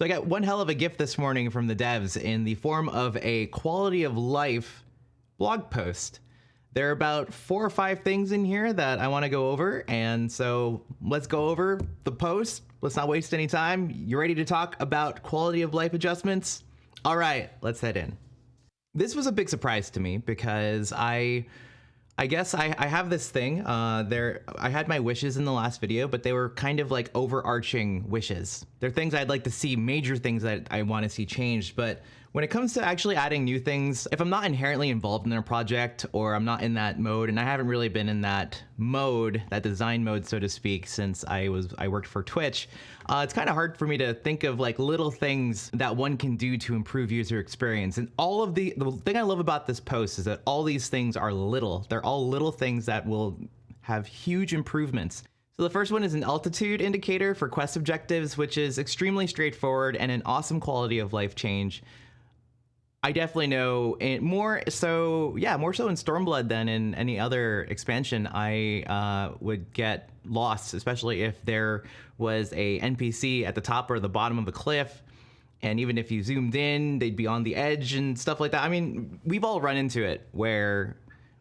So I got one hell of a gift this morning from the devs in the form of a quality of life blog post. There are about 4 or 5 things in here that I want to go over, and so let's go over the post. Let's not waste any time. You ready to talk about quality of life adjustments? All right, let's head in. This was a big surprise to me because I guess I have this thing. I had my wishes in the last video, but they were kind of like overarching wishes. They're things I'd like to see, major things that I want to see changed. But when it comes to actually adding new things, if I'm not inherently involved in a project or I'm not in that mode, and I haven't really been in that mode, that design mode, so to speak, since I worked for Twitch, it's kind of hard for me to think of like little things that one can do to improve user experience. And all of the thing I love about this post is that all these things are little. They're all little things that will have huge improvements. So the first one is an altitude indicator for quest objectives, which is extremely straightforward and an awesome quality of life change. I definitely know more so in Stormblood than in any other expansion. I would get lost, especially if there was a NPC at the top or the bottom of a cliff. And even if you zoomed in, they'd be on the edge and stuff like that. I mean, we've all run into it where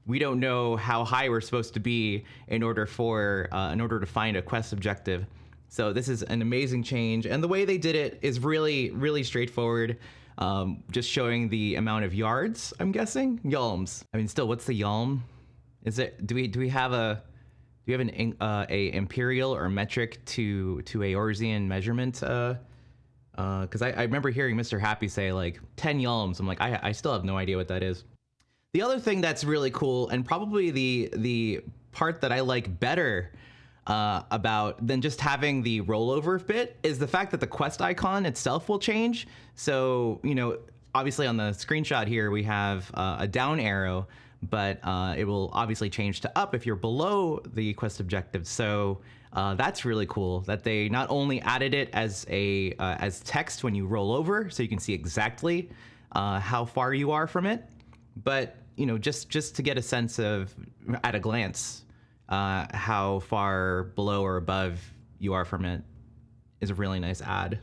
we don't know how high we're supposed to be in order to find a quest objective. So this is an amazing change. And the way they did it is really, really straightforward. Just showing the amount of yards, I'm guessing. Yalms. I mean, still, what's the yalm? Is it, do we have an imperial or metric to a Eorzean measurement? Because I remember hearing Mr. Happy say like 10 yalms. I'm like, I still have no idea what that is. The other thing that's really cool, and probably the part that I like better about than just having the rollover bit, is the fact that the quest icon itself will change. So, you know, obviously on the screenshot here we have a down arrow, but it will obviously change to up if you're below the quest objective. So that's really cool that they not only added it as text when you roll over, so you can see exactly how far you are from it, but you know, just to get a sense of at a glance how far below or above you are from it is a really nice add.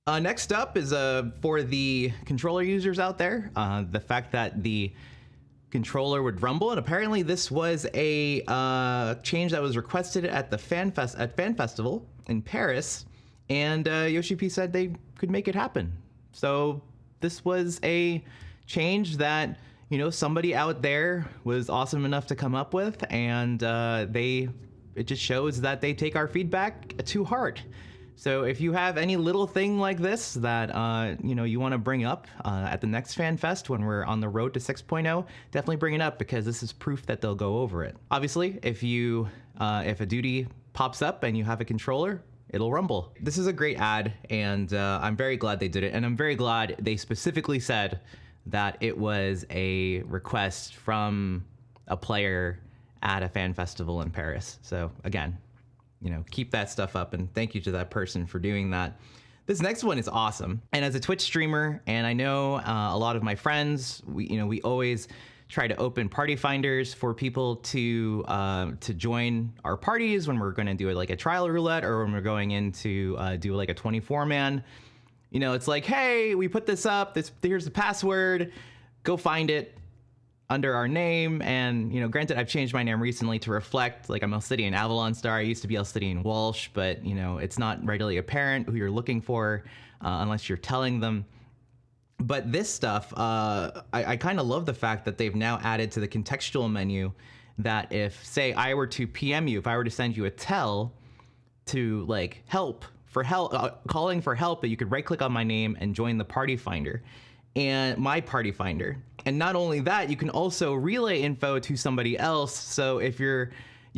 Next up is for the controller users out there, the fact that the controller would rumble, and apparently this was a change that was requested at the Fan Festival in Paris, and Yoshi P said they could make it happen. So this was a change that, you know, somebody out there was awesome enough to come up with, and it just shows that they take our feedback to heart. So if you have any little thing like this that you know, you want to bring up at the next Fan Fest when we're on the road to 6.0, definitely bring it up, because this is proof that they'll go over it. Obviously, if a duty pops up and you have a controller, it'll rumble. This is a great ad, and I'm very glad they did it, and I'm very glad they specifically said that it was a request from a player at a fan festival in Paris. So again, you know, keep that stuff up, and thank you to that person for doing that. This next one is awesome. And as a Twitch streamer, and I know a lot of my friends, we always try to open party finders for people to join our parties when we're going to do like a trial roulette, or when we're going in to do like a 24-man. You know, it's like, hey, we put this up, here's the password, go find it under our name. And, you know, granted, I've changed my name recently to reflect, like, I'm Alcidian Avalon Star. I used to be Alcidian Walsh, but, you know, it's not readily apparent who you're looking for unless you're telling them. But this stuff, I kind of love the fact that they've now added to the contextual menu that if, say, I were to PM you, if I were to send you a tell to, like, calling for help, that you could right click on my name and join the party finder and my party finder. And not only that, you can also relay info to somebody else. So if you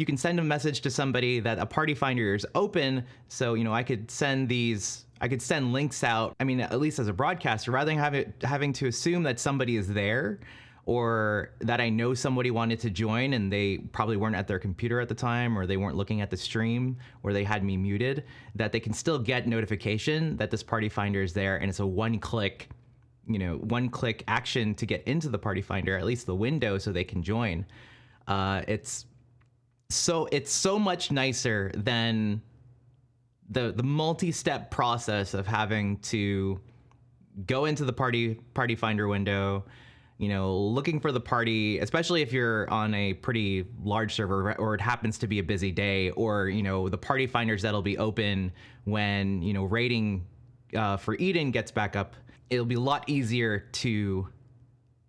can send a message to somebody that a party finder is open. So, you know, I could send links out. I mean, at least as a broadcaster, rather than having to assume that somebody is there, or that I know somebody wanted to join and they probably weren't at their computer at the time, or they weren't looking at the stream, or they had me muted, that they can still get notification that this party finder is there, and it's a one-click action to get into the party finder, at least the window, so they can join. It's so much nicer than the multi-step process of having to go into the party finder window, you know, looking for the party, especially if you're on a pretty large server or it happens to be a busy day, or, you know, the party finders that'll be open when, you know, raiding for Eden gets back up. It'll be a lot easier to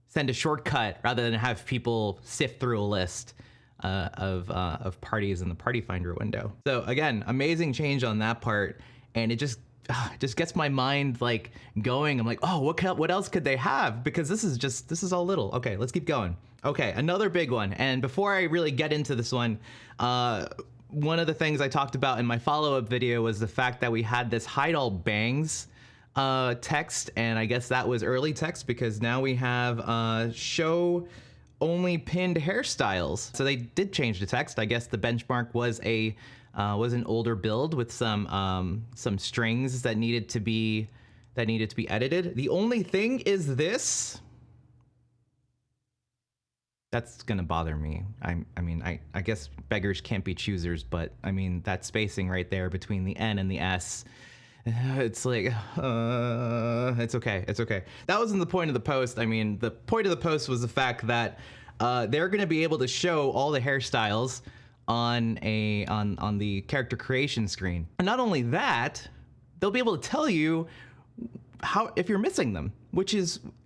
send a shortcut rather than have people sift through a list of parties in the party finder window. So again, amazing change on that part, and it just gets my mind like going. I'm like, oh, what else could they have? Because this is all little. Okay, let's keep going. Okay, another big one. And before I really get into this one of the things I talked about in my follow-up video was the fact that we had this hide all bangs text, and I guess that was early text because now we have show only pinned hairstyles. So they did change the text. I guess the benchmark was an older build with some strings that needed to be edited. The only thing is this. That's gonna bother me. I mean, I guess beggars can't be choosers, but I mean that spacing right there between the N and the S. It's like, it's okay. It's okay. That wasn't the point of the post. I mean, the point of the post was the fact that they're going to be able to show all the hairstyles on the character creation screen. And not only that, they'll be able to tell you if you're missing them,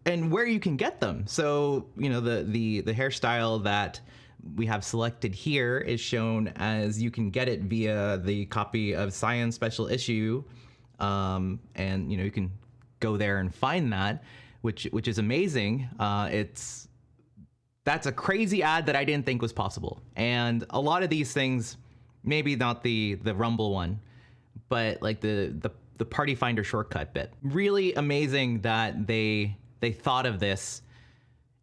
and where you can get them. So, you know, the hairstyle that we have selected here is shown as you can get it via the copy of Science Special Issue. And you know, you can go there and find that, which is amazing. That's a crazy ad that I didn't think was possible. And a lot of these things, maybe not the Rumble one, but like the party finder shortcut bit, really amazing that they thought of this.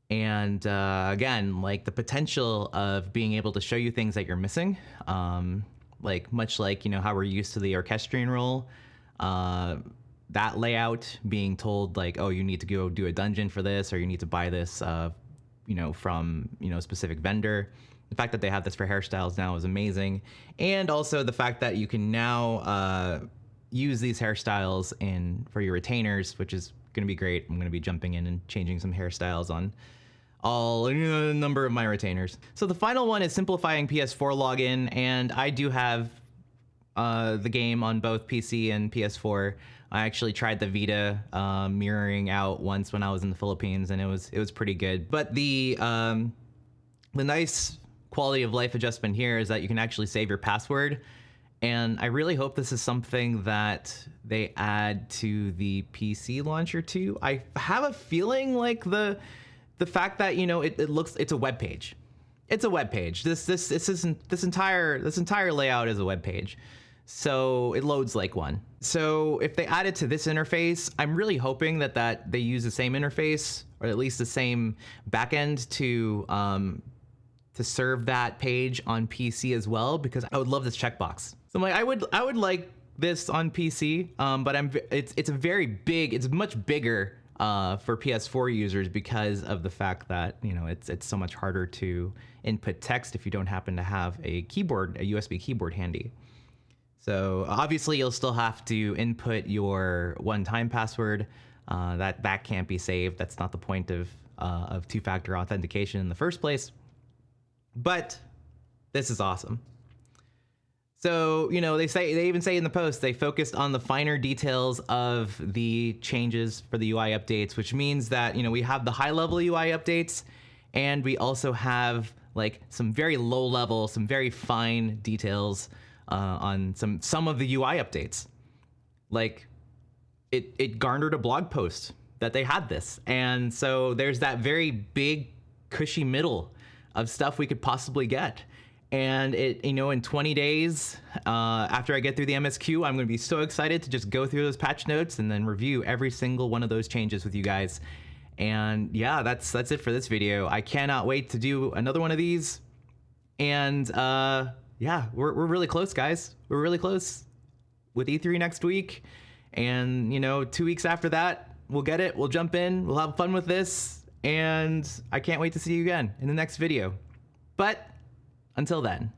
And again, like the potential of being able to show you things that you're missing, like much like, you know, how we're used to the orchestrion role. That layout being told like, oh, you need to go do a dungeon for this, or you need to buy this, you know, from, you know, a specific vendor. The fact that they have this for hairstyles now is amazing. And also the fact that you can now use these hairstyles for your retainers, which is going to be great. I'm going to be jumping in and changing some hairstyles on a number of my retainers. So the final one is simplifying PS4 login, and I do have the game on both PC and PS4. I actually tried the Vita mirroring out once when I was in the Philippines, and it was pretty good. But the nice quality of life adjustment here is that you can actually save your password, and I really hope this is something that they add to the PC launcher too. I have a feeling like the fact that, you know, it's a web page. It's a web page. This entire layout is a web page. So it loads like one. So if they add it to this interface, I'm really hoping that they use the same interface, or at least the same backend to serve that page on PC as well, because I would love this checkbox. So I'm like, I would like this on PC, but it's much bigger for PS4 users because of the fact that, you know, it's so much harder to input text if you don't happen to have a USB keyboard handy. So obviously you'll still have to input your one-time password. That can't be saved. That's not the point of two-factor authentication in the first place. But this is awesome. So, you know, they even say in the post, they focused on the finer details of the changes for the UI updates, which means that, you know, we have the high-level UI updates, and we also have like some very low-level, some very fine details on some of the UI updates. Like it garnered a blog post that they had this, and so there's that very big cushy middle of stuff we could possibly get. And it, you know, in 20 days after I get through the MSQ, I'm going to be so excited to just go through those patch notes and then review every single one of those changes with you guys. And yeah, that's it for this video. I cannot wait to do another one of these. And yeah, we're really close, guys. We're really close with E3 next week. And, you know, 2 weeks after that, we'll get it. We'll jump in. We'll have fun with this. And I can't wait to see you again in the next video. But until then.